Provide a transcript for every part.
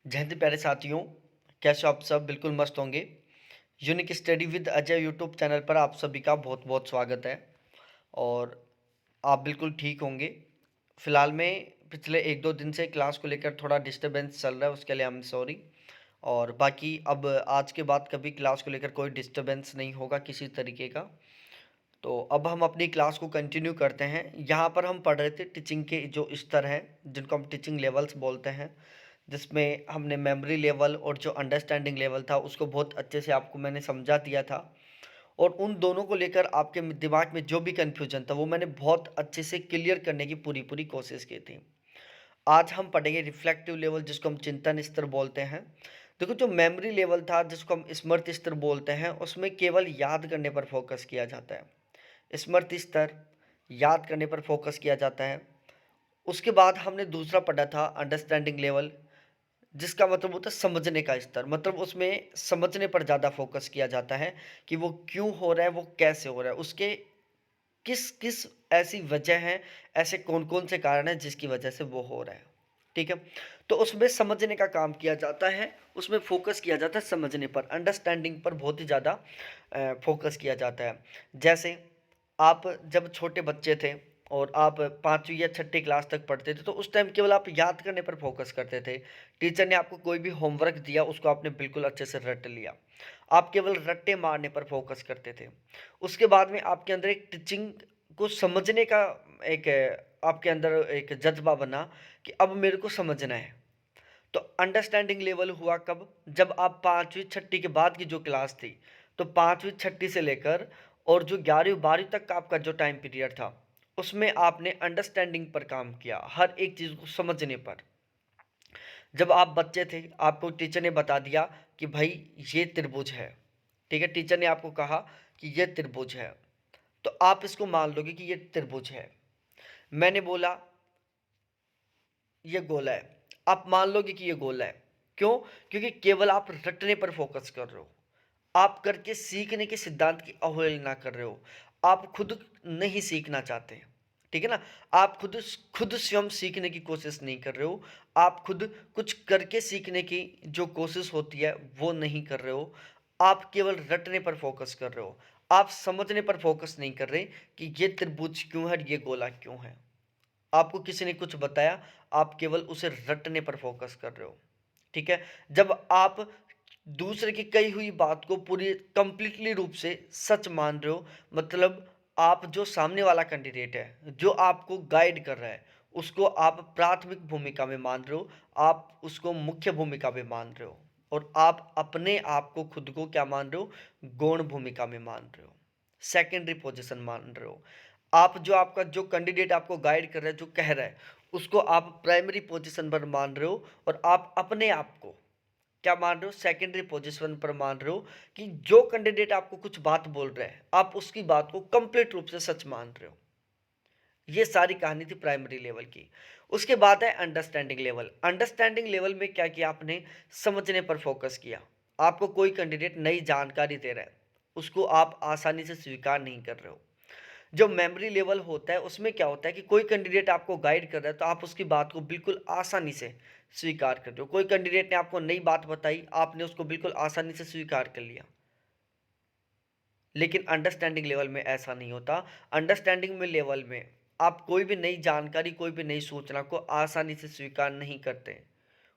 जय हिंद प्यारे साथियों, कैसे हो आप सब? बिल्कुल मस्त होंगे। Unique study with Ajay YouTube channel पर आप सभी का बहुत बहुत स्वागत है और आप बिल्कुल ठीक होंगे। फिलहाल में पिछले एक दो दिन से क्लास को लेकर थोड़ा डिस्टरबेंस चल रहा है, उसके लिए आई एम सॉरी। और बाकी अब आज के बाद कभी क्लास को लेकर कोई डिस्टरबेंस नहीं होगा किसी तरीके का। तो अब हम अपनी क्लास को कंटिन्यू करते हैं। यहाँ पर हम पढ़ रहे थे टीचिंग के जो स्तर हैं, जिनको हम टीचिंग लेवल्स बोलते हैं, जिसमें हमने मेमोरी लेवल और जो अंडरस्टैंडिंग लेवल था उसको बहुत अच्छे से आपको मैंने समझा दिया था। और उन दोनों को लेकर आपके दिमाग में जो भी कन्फ्यूजन था वो मैंने बहुत अच्छे से क्लियर करने की पूरी पूरी कोशिश की थी। आज हम पढ़ेंगे रिफ्लेक्टिव लेवल, जिसको हम चिंतन स्तर बोलते हैं। देखो, जो मेमोरी लेवल था जिसको हम स्मृति स्तर बोलते हैं, उसमें केवल याद करने पर फोकस किया जाता है। स्मृति स्तर, याद करने पर फोकस किया जाता है। उसके बाद हमने दूसरा पढ़ा था अंडरस्टैंडिंग लेवल, जिसका मतलब होता है समझने का स्तर। मतलब उसमें समझने पर ज़्यादा फोकस किया जाता है कि वो क्यों हो रहा है, वो कैसे हो रहा है, उसके किस किस ऐसी वजह है, ऐसे कौन कौन से कारण हैं जिसकी वजह से वो हो रहा है। ठीक है, तो उसमें समझने का काम किया जाता है, उसमें फोकस किया जाता है समझने पर, अंडरस्टैंडिंग पर बहुत ही ज़्यादा फोकस किया जाता है। जैसे आप जब छोटे बच्चे थे और आप 5वीं या 6ठी क्लास तक पढ़ते थे, तो उस टाइम केवल आप याद करने पर फोकस करते थे। टीचर ने आपको कोई भी होमवर्क दिया, उसको आपने बिल्कुल अच्छे से रट लिया। आप केवल रट्टे मारने पर फोकस करते थे। उसके बाद में आपके अंदर एक टीचिंग को समझने का एक आपके अंदर एक जज्बा बना कि अब मेरे को समझना है। तो अंडरस्टैंडिंग लेवल हुआ कब? जब आप 5वीं 6ठी के बाद की जो क्लास थी, तो 5वीं 6ठी से लेकर और जो 11वीं 12वीं तक का आपका जो टाइम पीरियड था, उसमें आपने अंडरस्टैंडिंग पर काम किया, हर एक चीज़ को समझने पर। जब आप बच्चे थे, आपको टीचर ने बता दिया कि भाई ये त्रिभुज है। ठीक है, टीचर ने आपको कहा कि ये त्रिभुज है, तो आप इसको मान लोगे कि ये त्रिभुज है। मैंने बोला ये गोला है, आप मान लोगे कि ये गोला है। क्यों? क्योंकि केवल आप रटने पर फोकस कर रहे हो, आप करके सीखने के सिद्धांत की अवहेलना कर रहे हो, आप खुद नहीं सीखना चाहते। ठीक है ना? आप खुद स्वयं सीखने की कोशिश नहीं कर रहे हो, आप खुद कुछ करके सीखने की जो कोशिश होती है वो नहीं कर रहे हो, आप केवल रटने पर फोकस कर रहे हो, आप समझने पर फोकस नहीं कर रहे कि ये त्रिभुज क्यों है, ये गोला क्यों है। आपको किसी ने कुछ बताया, आप केवल उसे रटने पर फोकस कर रहे हो। ठीक है, जब आप दूसरे की कही हुई बात को पूरी कंप्लीटली रूप से सच मान रहे हो, मतलब आप जो सामने वाला कैंडिडेट है जो आपको गाइड कर रहा है, उसको आप प्राथमिक भूमिका में मान रहे हो, आप उसको मुख्य भूमिका में मान रहे हो, और आप अपने आप को खुद को क्या मान रहे हो? गौण भूमिका में मान रहे हो, सेकेंडरी पोजीशन मान रहे हो। आप जो आपका जो कैंडिडेट आपको गाइड कर रहा है, जो कह रहा है, उसको आप प्राइमरी पोजीशन पर मान रहे हो, और आप अपने आप को क्या मान रहे हो? सेकेंडरी पोजीशन पर मान रहे हो कि जो कैंडिडेट आपको कुछ बात बोल रहा है, आप उसकी बात को कंप्लीट रूप से सच मान रहे हो। ये सारी कहानी थी प्राइमरी लेवल की। उसके बाद है अंडरस्टैंडिंग लेवल। अंडरस्टैंडिंग लेवल में क्या किया आपने? समझने पर फोकस किया। आपको कोई कैंडिडेट नई जानकारी दे रहा है, उसको आप आसानी से स्वीकार नहीं कर रहे हो। जो मेमोरी लेवल होता है उसमें क्या होता है कि कोई कैंडिडेट आपको गाइड कर रहा है, तो आप उसकी बात को बिल्कुल आसानी से स्वीकार कर रहे हो। कोई कैंडिडेट ने आपको नई बात बताई, आपने उसको बिल्कुल आसानी से स्वीकार कर लिया। लेकिन अंडरस्टैंडिंग लेवल में ऐसा नहीं होता। अंडरस्टैंडिंग में लेवल में आप कोई भी नई जानकारी, कोई भी नई सूचना को आसानी से स्वीकार नहीं करते।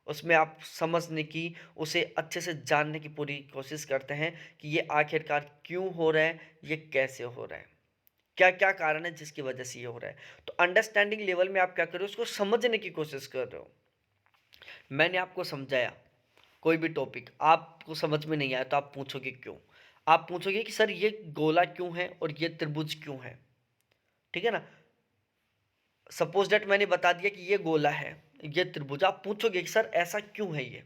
उसमें आप समझने की, उसे अच्छे से जानने की पूरी कोशिश करते हैं कि ये आखिरकार क्यों हो रहा है, ये कैसे हो रहा है, क्या क्या कारण है जिसकी वजह से ये हो रहा है। तो अंडरस्टैंडिंग लेवल में आप क्या कर रहे हो? उसको समझने की कोशिश कर रहे हो। मैंने आपको समझाया कोई भी टॉपिक, आपको समझ में नहीं आया तो आप पूछोगे क्यों? आप पूछोगे कि सर ये गोला क्यों है और ये त्रिभुज क्यों है। ठीक है ना? सपोज दैट मैंने बता दिया कि ये गोला है, ये त्रिभुज, आप पूछोगे कि सर ऐसा क्यों है ये।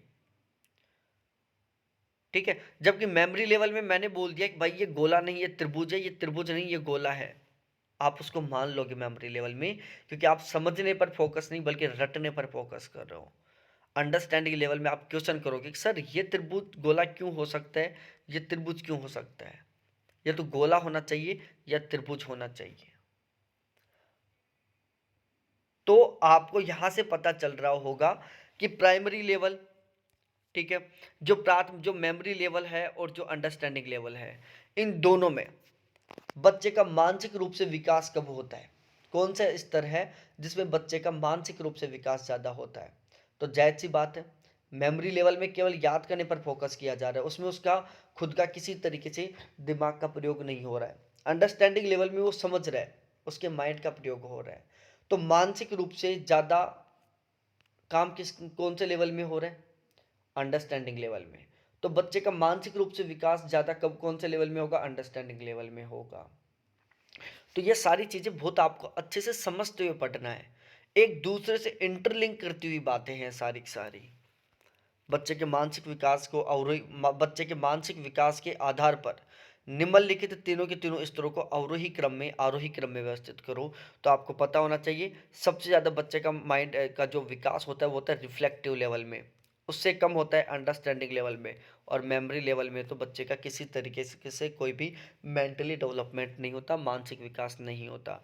ठीक है, जबकि मेमोरी लेवल में मैंने बोल दिया कि भाई ये गोला नहीं, ये त्रिभुज है, ये त्रिभुज नहीं, ये गोला है। आप उसको मान लोगे मेमोरी लेवल में, क्योंकि आप समझने पर फोकस नहीं बल्कि रटने पर फोकस कर रहे हो। अंडरस्टैंडिंग लेवल में आप क्वेश्चन करोगे कि सर ये त्रिभुज गोला क्यों हो सकता है, ये त्रिभुज क्यों हो सकता है, या तो गोला होना चाहिए या त्रिभुज होना चाहिए। तो आपको यहां से पता चल रहा होगा कि प्राइमरी लेवल, ठीक है। जो मेमोरी लेवल है और जो अंडरस्टैंडिंग लेवल है, इन दोनों में बच्चे का मानसिक रूप से विकास कब होता है, कौन सा स्तर है जिसमें बच्चे का मानसिक रूप से विकास ज़्यादा होता है? तो जायज़ सी बात है, मेमोरी लेवल में केवल याद करने पर फोकस किया जा रहा है, उसमें उसका खुद का किसी तरीके से दिमाग का प्रयोग नहीं हो रहा है। अंडरस्टैंडिंग लेवल में वो समझ रहा है, उसके माइंड का प्रयोग हो रहा है। तो मानसिक रूप से ज़्यादा काम कौन से लेवल में हो रहा है? अंडरस्टैंडिंग लेवल में। तो बच्चे का मानसिक रूप से विकास ज़्यादा कब कौन से लेवल में होगा? अंडरस्टैंडिंग लेवल में होगा। तो ये सारी चीज़ें बहुत आपको अच्छे से समझते हुए पढ़ना है, एक दूसरे से इंटरलिंक करती हुई बातें हैं सारी की सारी। बच्चे के मानसिक विकास को बच्चे के मानसिक विकास के आधार पर निम्नलिखित तीनों के तीनों स्तरों को आरोही क्रम में व्यवस्थित करो। तो आपको पता होना चाहिए, सबसे ज़्यादा बच्चे का माइंड का जो विकास होता है वो होता है रिफ्लेक्टिव लेवल में, उससे कम होता है अंडरस्टैंडिंग लेवल में, और मेमोरी लेवल में तो बच्चे का किसी तरीके से कोई भी मेंटली डेवलपमेंट नहीं होता, मानसिक विकास नहीं होता।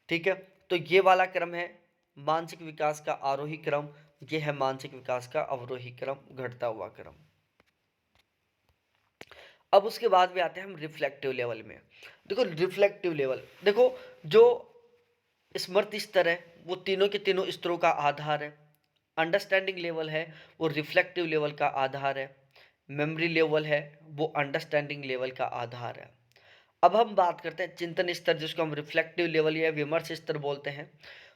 ठीक है, तो ये वाला क्रम है मानसिक विकास का आरोही क्रम, ये है मानसिक विकास का अवरोही क्रम, घटता हुआ क्रम। अब उसके बाद में आते हैं हम रिफ्लेक्टिव लेवल में। देखो रिफ्लेक्टिव लेवल, देखो जो स्मृति स्तर है वो तीनों के तीनों स्तरों का आधार है। अंडरस्टैंडिंग लेवल है वो रिफ्लेक्टिव लेवल का आधार है। मेमोरी लेवल है वो अंडरस्टैंडिंग लेवल का आधार है। अब हम बात करते हैं चिंतन स्तर, जिसको हम रिफ्लेक्टिव लेवल या विमर्श स्तर बोलते हैं।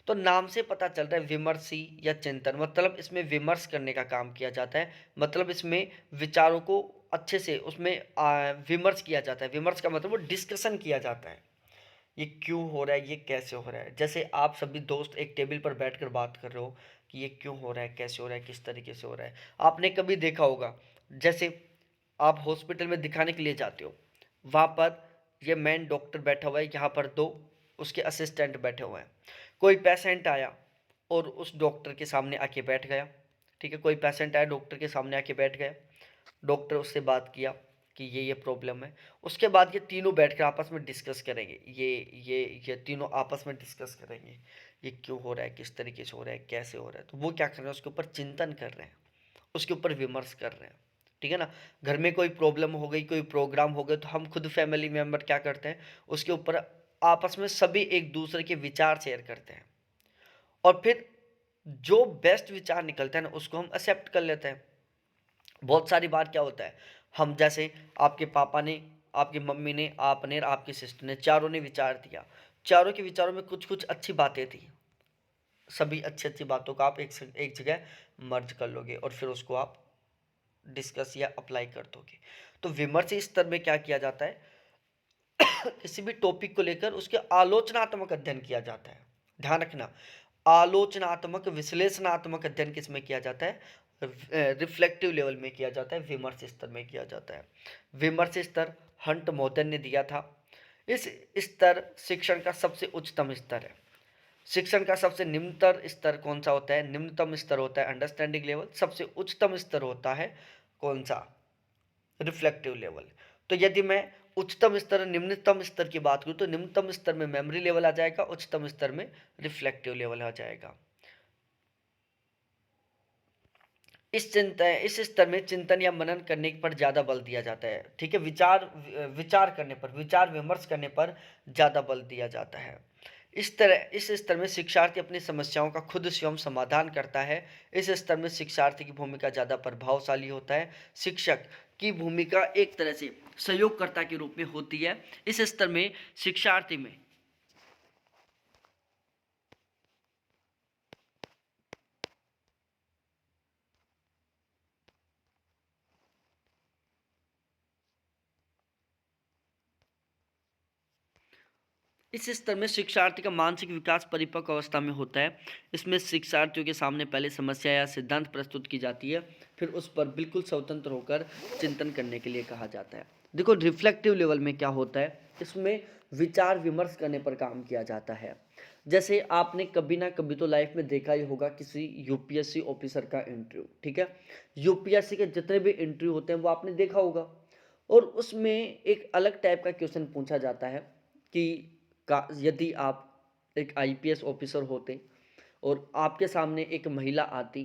तो नाम से पता चल रहा है विमर्शी या चिंतन, मतलब इसमें विमर्श करने का काम किया जाता है, मतलब इसमें विचारों को अच्छे से उसमें विमर्श किया जाता है। विमर्श का मतलब वो डिस्कशन किया जाता है, ये क्यों हो रहा है, ये कैसे हो रहा है। जैसे आप सभी दोस्त एक टेबल पर बैठकर बात कर रहे हो कि ये क्यों हो रहा है, कैसे हो रहा है, किस तरीके से हो रहा है। आपने कभी देखा होगा, जैसे आप हॉस्पिटल में दिखाने के लिए जाते हो, वहाँ पर ये मेन डॉक्टर बैठा हुआ है, यहाँ पर दो उसके असिस्टेंट बैठे हुए हैं। कोई पेशेंट आया और उस डॉक्टर के सामने आके बैठ गया। ठीक है, कोई पेशेंट आया डॉक्टर के सामने आके बैठ गया, डॉक्टर उससे बात किया कि ये प्रॉब्लम है। उसके बाद ये तीनों बैठ कर आपस में डिस्कस करेंगे, ये तीनों आपस में डिस्कस करेंगे, ये क्यों हो रहा है, किस तरीके से हो रहा है, कैसे हो रहा है। तो वो क्या कर रहे हैं, उसके ऊपर चिंतन कर रहे हैं, उसके ऊपर विमर्श कर रहे हैं। ठीक है ना, घर में कोई प्रॉब्लम हो गई, कोई प्रोग्राम हो गया, तो हम खुद फैमिली मेम्बर क्या करते हैं, उसके ऊपर आपस में सभी एक दूसरे के विचार शेयर करते हैं, और फिर जो बेस्ट विचार निकलता है ना उसको हम एक्सेप्ट कर लेते हैं। बहुत सारी बार क्या होता है, हम जैसे आपके पापा ने, आपकी मम्मी ने, आपने और आपकी सिस्टर ने, चारों ने विचार दिया, चारों के विचारों में कुछ कुछ अच्छी बातें थी, सभी अच्छी अच्छी बातों का आप एक जगह मर्ज कर लोगे और फिर उसको आप डिस्कस या अप्लाई कर दोगे। तो विमर्श स्तर में क्या किया जाता है, किसी भी टॉपिक को लेकर उसके आलोचनात्मक अध्ययन किया जाता है। ध्यान रखना, आलोचनात्मक विश्लेषणात्मक अध्ययन किसमें किया जाता है, रिफ्लेक्टिव लेवल में किया जाता है, विमर्श स्तर में किया जाता है। विमर्श स्तर हंट मॉडल ने दिया था। इस स्तर शिक्षण का सबसे उच्चतम स्तर है। शिक्षण का सबसे निम्नतर स्तर कौन सा होता है, निम्नतम स्तर होता है अंडरस्टैंडिंग लेवल, सबसे उच्चतम स्तर होता है कौन सा, रिफ्लेक्टिव लेवल। तो यदि मैं उच्चतम स्तर निम्नतम स्तर की बात करूँ तो निम्नतम स्तर में मेमोरी लेवल आ जाएगा, उच्चतम स्तर में रिफ्लेक्टिव लेवल आ जाएगा। इस स्तर में चिंतन या मनन करने पर ज़्यादा बल दिया जाता है। ठीक है, विचार करने पर, विचार विमर्श करने पर ज़्यादा बल दिया जाता है। इस स्तर में शिक्षार्थी अपनी समस्याओं का खुद स्वयं समाधान करता है। इस स्तर में शिक्षार्थी की भूमिका ज़्यादा प्रभावशाली होता है। शिक्षक की भूमिका एक तरह से सहयोगकर्ता के रूप में होती है। इस स्तर में शिक्षार्थी में इस स्तर में शिक्षार्थी का मानसिक विकास परिपक्व अवस्था में होता है। इसमें शिक्षार्थियों के सामने पहले समस्या या सिद्धांत प्रस्तुत की जाती है, फिर उस पर बिल्कुल स्वतंत्र होकर चिंतन करने के लिए कहा जाता है। देखो रिफ्लेक्टिव लेवल में क्या होता है, इसमें विचार विमर्श करने पर काम किया जाता है। जैसे आपने कभी ना कभी तो लाइफ में देखा ही होगा किसी यूपीएससी ऑफिसर का इंटरव्यू। ठीक है, यूपीएससी के जितने भी इंटरव्यू होते हैं वो आपने देखा होगा, और उसमें एक अलग टाइप का क्वेश्चन पूछा जाता है कि यदि आप एक आईपीएस ऑफिसर होते और आपके सामने एक महिला आती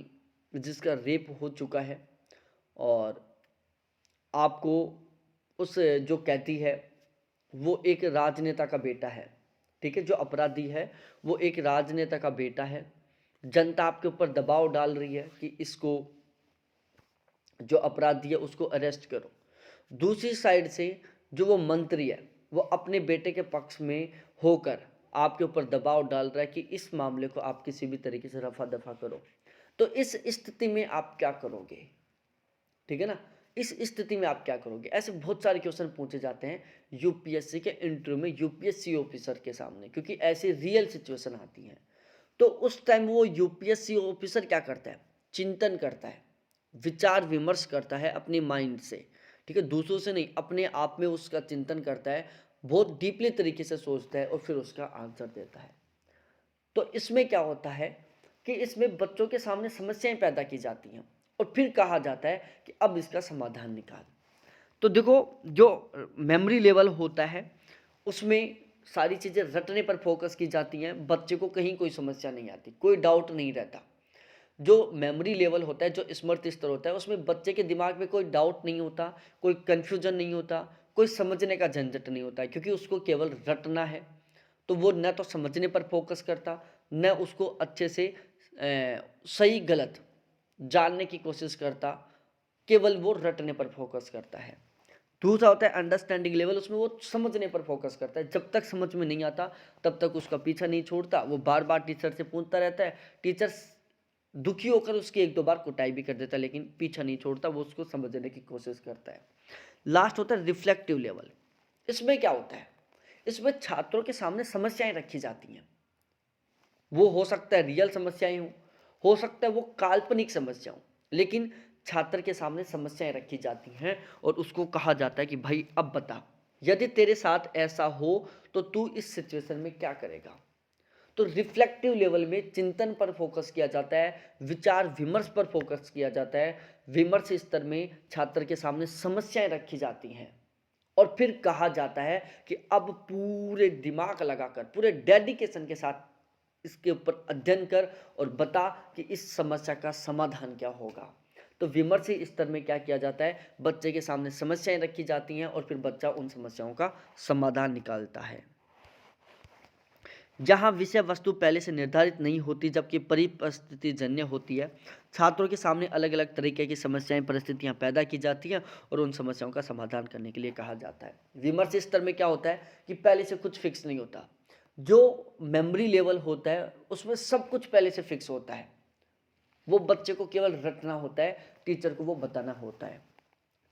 जिसका रेप हो चुका है, और आपको उस जो कहती है वो एक राजनेता का बेटा है, ठीक है। जो अपराधी है वो एक राजनेता का बेटा है। जनता आपके ऊपर दबाव डाल रही है कि इसको, जो अपराधी है उसको अरेस्ट करो। दूसरी साइड से जो वो मंत्री है वो अपने बेटे के पक्ष में होकर आपके ऊपर दबाव डाल रहा है कि इस मामले को आप किसी भी तरीके से रफा दफा करो। तो इस स्थिति में आप क्या करोगे, ठीक है ना। इस स्थिति में आप क्या करोगे। ऐसे बहुत सारे क्वेश्चन पूछे जाते हैं यूपीएससी के इंटरव्यू में यूपीएससी ऑफिसर के सामने, क्योंकि ऐसे रियल सिचुएशन आती हैं। तो उस टाइम वो यूपीएससी ऑफिसर क्या करता है, चिंतन करता है, विचार विमर्श करता है अपनी माइंड से, ठीक है, दूसरों से नहीं, अपने आप में उसका चिंतन करता है, बहुत डीपली तरीके से सोचता है और फिर उसका आंसर देता है। तो इसमें क्या होता है कि इसमें बच्चों के सामने समस्याएं पैदा की जाती हैं और फिर कहा जाता है कि अब इसका समाधान निकाल। तो देखो, जो मेमोरी लेवल होता है उसमें सारी चीज़ें रटने पर फोकस की जाती हैं, बच्चे को कहीं कोई समस्या नहीं आती, कोई डाउट नहीं रहता। जो मेमोरी लेवल होता है, जो स्मृति स्तर होता है, उसमें बच्चे के दिमाग में कोई डाउट नहीं होता, कोई कन्फ्यूजन नहीं होता, कोई समझने का झंझट नहीं होता है, क्योंकि उसको केवल रटना है। तो वो न तो समझने पर फोकस करता, न उसको अच्छे से सही गलत जानने की कोशिश करता, केवल वो रटने पर फोकस करता है। दूसरा होता है अंडरस्टैंडिंग लेवल, उसमें वो समझने पर फोकस करता है, जब तक समझ में नहीं आता तब तक उसका पीछा नहीं छोड़ता, वो बार बार टीचर से पूछता रहता है, टीचर दुखी होकर उसकी एक दो बार कुटाई भी कर देता है, लेकिन पीछा नहीं छोड़ता, वो उसको समझने की कोशिश करता है। लास्ट होता है रिफ्लेक्टिव लेवल। इसमें क्या होता है, इसमें छात्रों के सामने समस्याएं रखी जाती हैं। वो हो सकता है रियल समस्याएं हो सकता है वो काल्पनिक समस्या हो, लेकिन छात्र के सामने समस्याएं रखी जाती हैं और उसको कहा जाता है कि भाई अब बता, यदि तेरे साथ ऐसा हो तो तू इस सिचुएशन में क्या करेगा। तो रिफ्लेक्टिव लेवल में चिंतन पर फोकस किया जाता है, विचार विमर्श पर फोकस किया जाता है। विमर्श स्तर में छात्र के सामने समस्याएं रखी जाती हैं और फिर कहा जाता है कि अब पूरे दिमाग लगाकर, पूरे डेडिकेशन के साथ इसके ऊपर अध्ययन कर और बता कि इस समस्या का समाधान क्या होगा। तो विमर्श स्तर में क्या किया जाता है, बच्चे के सामने समस्याएं रखी जाती हैं और फिर बच्चा उन समस्याओं का समाधान निकालता है। जहाँ विषय वस्तु पहले से निर्धारित नहीं होती जबकि परिस्थिति जन्य होती है, छात्रों के सामने अलग अलग तरीके की समस्याएं, परिस्थितियां पैदा की जाती हैं और उन समस्याओं का समाधान करने के लिए कहा जाता है। विमर्श स्तर में क्या होता है कि पहले से कुछ फिक्स नहीं होता। जो मेमोरी लेवल होता है उसमें सब कुछ पहले से फिक्स होता है, वो बच्चे को केवल रटना होता है, टीचर को वो बताना होता है।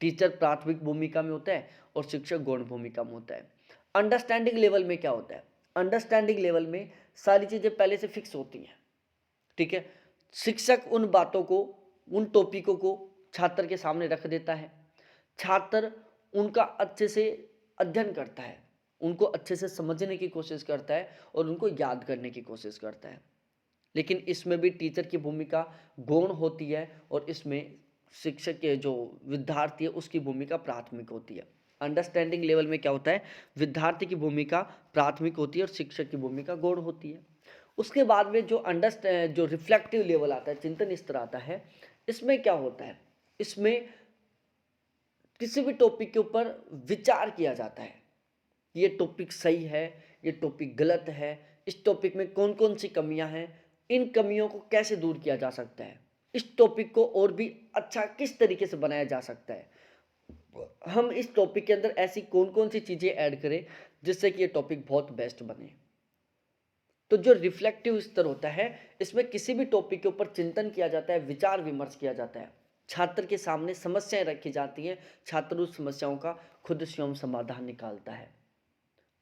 टीचर प्राथमिक भूमिका में होता है और शिक्षक गौण भूमिका में होता है। अंडरस्टैंडिंग लेवल में क्या होता है, अंडरस्टैंडिंग लेवल में सारी चीज़ें पहले से फिक्स होती हैं, ठीक है। शिक्षक उन बातों को, उन टॉपिकों को छात्र के सामने रख देता है, छात्र उनका अच्छे से अध्ययन करता है, उनको अच्छे से समझने की कोशिश करता है और उनको याद करने की कोशिश करता है। लेकिन इसमें भी टीचर की भूमिका गौण होती है और इसमें शिक्षक के जो विद्यार्थी है उसकी भूमिका प्राथमिक होती है। अंडरस्टैंडिंग लेवल में क्या होता है, विद्यार्थी की भूमिका प्राथमिक होती है और शिक्षक की भूमिका गौण होती है। उसके बाद में जो रिफ्लेक्टिव लेवल आता है, चिंतन स्तर आता है, इसमें क्या होता है, इसमें किसी भी टॉपिक के ऊपर विचार किया जाता है, ये टॉपिक सही है, ये टॉपिक गलत है, इस टॉपिक में कौन कौन सी कमियां हैं, इन कमियों को कैसे दूर किया जा सकता है, इस टॉपिक को और भी अच्छा किस तरीके से बनाया जा सकता है, हम इस टॉपिक के अंदर ऐसी कौन कौन सी चीज़ें ऐड करें जिससे कि ये टॉपिक बहुत बेस्ट बने। तो जो रिफ्लेक्टिव स्तर होता है, इसमें किसी भी टॉपिक के ऊपर चिंतन किया जाता है, विचार विमर्श किया जाता है, छात्र के सामने समस्याएं रखी जाती हैं, छात्र उस समस्याओं का खुद स्वयं समाधान निकालता है।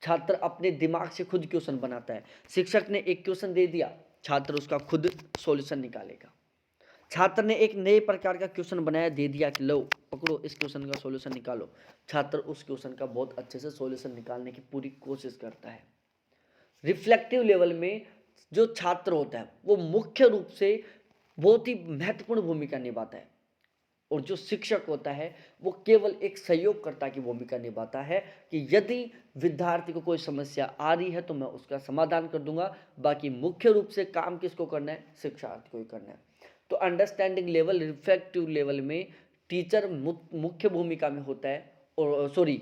छात्र अपने दिमाग से खुद क्वेश्चन बनाता है, शिक्षक ने एक क्वेश्चन दे दिया, छात्र उसका खुद सॉल्यूशन निकालेगा। छात्र ने एक नए प्रकार का क्वेश्चन बनाया, दे दिया कि लो पकड़ो इस क्वेश्चन का सॉल्यूशन निकालो, छात्र उस क्वेश्चन का बहुत अच्छे से सॉल्यूशन निकालने की पूरी कोशिश करता है। रिफ्लेक्टिव लेवल में जो छात्र होता है वो मुख्य रूप से बहुत ही महत्वपूर्ण भूमिका निभाता है और जो शिक्षक होता है वो केवल एक सहयोगकर्ता की भूमिका निभाता है कि यदि विद्यार्थी को कोई समस्या आ रही है तो मैं उसका समाधान कर दूंगा, बाकी मुख्य रूप से काम किसको करना है, शिक्षार्थी को ही करना है। तो अंडरस्टैंडिंग लेवल, रिफ्लेक्टिव लेवल में टीचर मुख्य भूमिका में होता है, और सॉरी,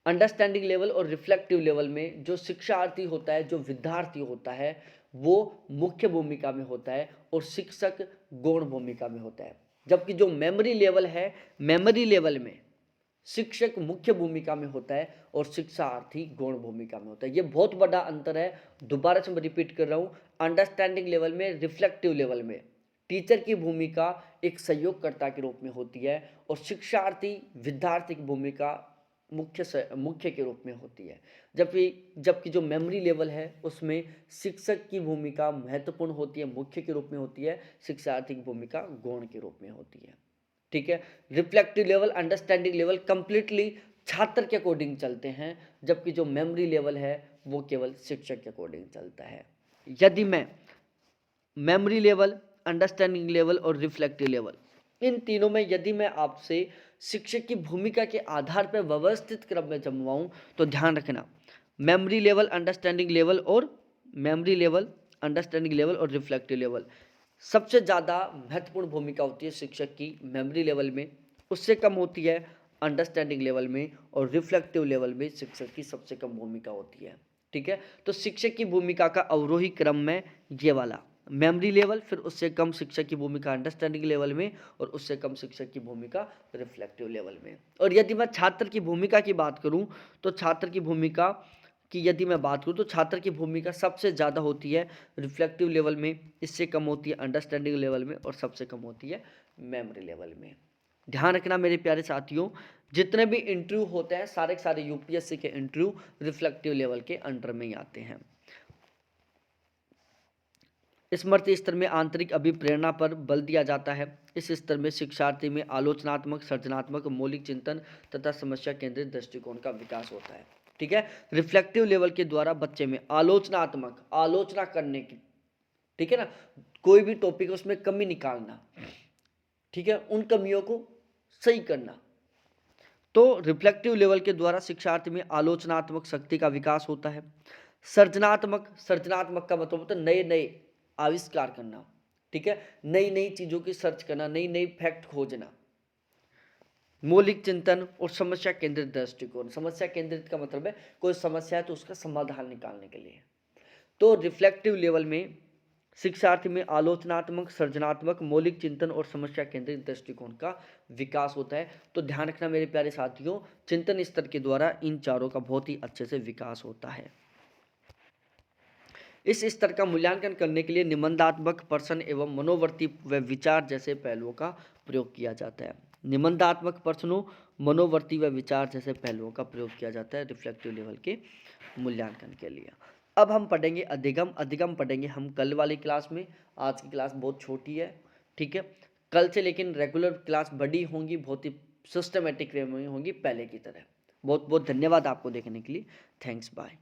अंडरस्टैंडिंग लेवल और रिफ्लेक्टिव लेवल में जो शिक्षार्थी होता है, जो विद्यार्थी होता है, वो मुख्य भूमिका में होता है और शिक्षक गौण भूमिका में होता है। जबकि जो मेमोरी लेवल है, मेमोरी लेवल में शिक्षक मुख्य भूमिका में होता है और शिक्षार्थी गौण भूमिका में होता है। ये बहुत बड़ा अंतर है। दोबारा से मैं रिपीट कर रहा हूँ, अंडरस्टैंडिंग लेवल में, रिफ्लेक्टिव लेवल में टीचर की भूमिका एक सहयोगकर्ता के रूप में होती है और शिक्षार्थी विद्यार्थी की भूमिका मुख्य के रूप में होती है। जबकि जो मेमोरी लेवल है उसमें शिक्षक की भूमिका महत्वपूर्ण होती है, मुख्य के रूप में होती है, शिक्षार्थी की भूमिका गौण के रूप में होती है। ठीक है। Reflective level, understanding level completely छात्र के अकॉर्डिंग चलते हैं, जबकि जो मेमोरी लेवल है वो केवल शिक्षक के अकॉर्डिंग चलता है। यदि मैं मेमोरी लेवल, अंडरस्टैंडिंग लेवल और रिफ्लेक्टिव लेवल, इन तीनों में यदि मैं आपसे शिक्षक की भूमिका के आधार पर व्यवस्थित क्रम में जमवाऊं तो ध्यान रखना, मेमोरी लेवल, अंडरस्टैंडिंग लेवल और मेमोरी लेवल, अंडरस्टैंडिंग लेवल और रिफ्लेक्टिव लेवल, सबसे ज़्यादा महत्वपूर्ण भूमिका होती है शिक्षक की मेमोरी लेवल में, उससे कम होती है अंडरस्टैंडिंग लेवल में, और रिफ्लेक्टिव लेवल में शिक्षक की सबसे कम भूमिका होती है। ठीक है। तो शिक्षक की भूमिका का अवरोही क्रम में ये वाला मेमोरी लेवल, फिर उससे कम शिक्षक की भूमिका अंडरस्टैंडिंग लेवल में, और उससे कम शिक्षक की भूमिका रिफ्लेक्टिव लेवल में। और यदि मैं छात्र की भूमिका की बात करूं तो छात्र की भूमिका की यदि मैं बात करूं तो छात्र की भूमिका सबसे ज़्यादा होती है रिफ्लेक्टिव लेवल में, इससे कम होती है अंडरस्टैंडिंग लेवल में, और सबसे कम होती है मेमोरी लेवल में। ध्यान रखना मेरे प्यारे साथियों, जितने भी इंटरव्यू होते हैं सारे के सारे यूपीएससी के इंटरव्यू रिफ्लेक्टिव लेवल के अंडर में ही आते हैं। स्मृति स्तर में आंतरिक अभिप्रेरणा पर बल दिया जाता है। इस स्तर में शिक्षार्थी में आलोचनात्मक, सृजनात्मक, मौलिक चिंतन तथा समस्या केंद्रित दृष्टिकोण का विकास होता है। ठीक है। रिफ्लेक्टिव लेवल के द्वारा बच्चे में आलोचनात्मक, आलोचना करने की, ठीक है ना, कोई भी टॉपिक उसमें कमी निकालना, ठीक है, उन कमियों को सही करना। तो रिफ्लेक्टिव लेवल के द्वारा शिक्षार्थी में आलोचनात्मक शक्ति का विकास होता है। सृजनात्मक, सृजनात्मक का मतलब होता है नए नए आविष्कार करना, ठीक है, नई नई चीज़ों की सर्च करना, नई नई फैक्ट खोजना। मौलिक चिंतन और समस्या केंद्रित दृष्टिकोण, समस्या केंद्रित का मतलब है कोई समस्या है तो उसका समाधान निकालने के लिए। तो रिफ्लेक्टिव लेवल में शिक्षार्थी में आलोचनात्मक, सृजनात्मक, मौलिक चिंतन और समस्या केंद्रित दृष्टिकोण का विकास होता है। तो ध्यान रखना मेरे प्यारे साथियों, चिंतन स्तर के द्वारा इन चारों का बहुत ही अच्छे से विकास होता है। इस स्तर का मूल्यांकन करने के लिए निबंधात्मक, प्रश्न एवं मनोवर्ती व विचार जैसे पहलुओं का प्रयोग किया जाता है। निबंधात्मक प्रश्नों, मनोवर्ती व विचार जैसे पहलुओं का प्रयोग किया जाता है रिफ्लेक्टिव लेवल के मूल्यांकन के लिए। अब हम पढ़ेंगे अधिगम। अधिगम पढ़ेंगे हम कल वाली क्लास में। आज की क्लास बहुत छोटी है, ठीक है। कल से लेकिन रेगुलर क्लास बड़ी होंगी, बहुत ही सिस्टमेटिक वे में होंगी पहले की तरह। बहुत बहुत धन्यवाद आपको देखने के लिए। Thanks, bye.